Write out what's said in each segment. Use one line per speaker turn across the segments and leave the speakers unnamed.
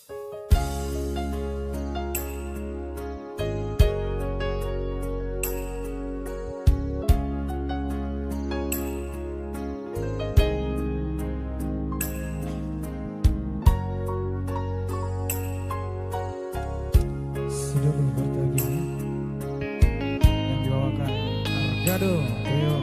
Sidul Bertagini yang dibawakan Argado Trio.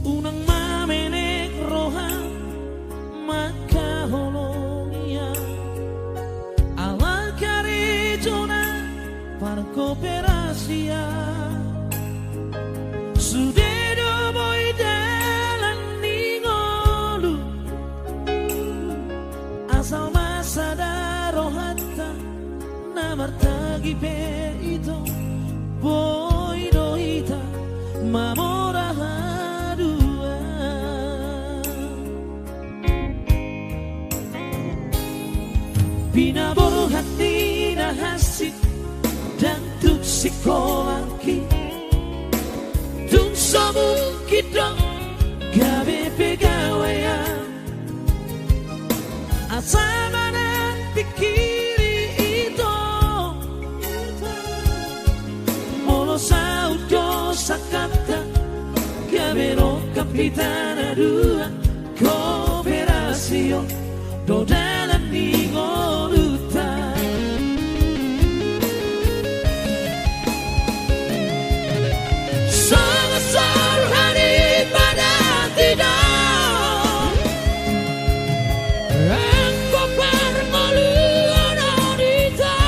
Unang mamenek roha maka holonia ala karejona para kooperasia sudedo boy dalan ningolu asal masa darohata namartagi pe itu boy doita mamoraha Pinaboro hati na hasik dan tuk sikolaki tung sabung kita gabe pegawean asama dan pikiri itu molo saudo sakata gabero kapitana dua kooperasio do dalam ningoluta sangat sarhani pada tidak engkau permaluan wanita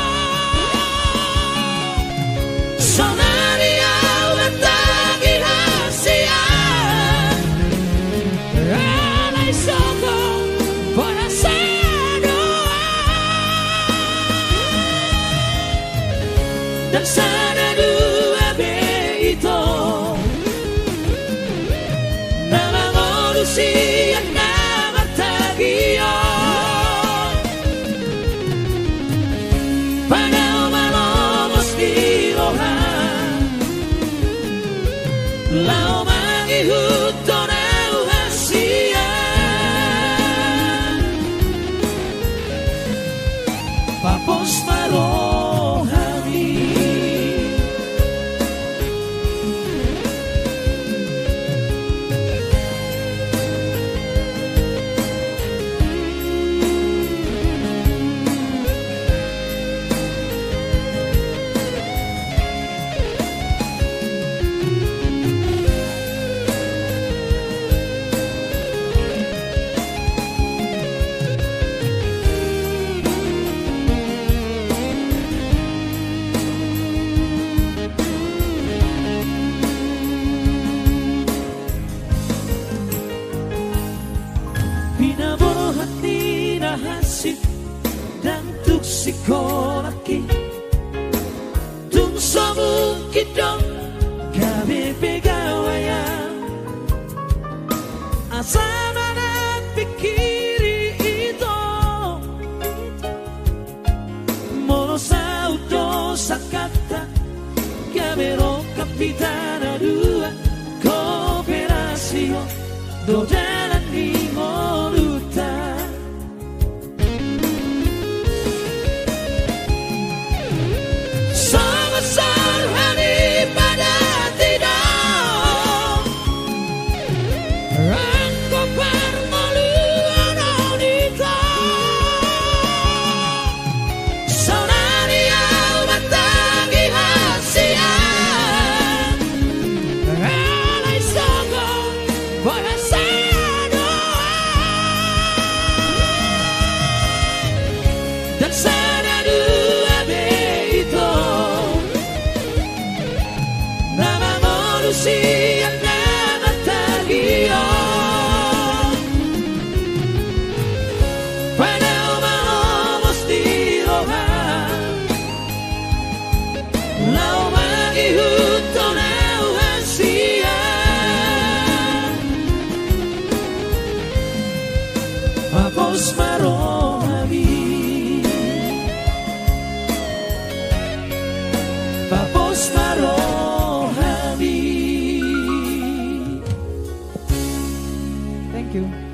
sonari awet tagi hasia alai sokong pada dan sana dua beito nama manusia nama tagio pada manomos di rohan lau mangi hutonau hasia papos maro Pinaboro hati na hasik dan tuk sikolaki tung sabung kidong gabe pegawayan asama dan pikiri itu molo saudo sakata gabero kapitana dua kooperasio do dalan ningoluta sangat sarhani pada tidak engkau permaluan wanita sonari awet tagi hasia alai sokong pada
Thank you.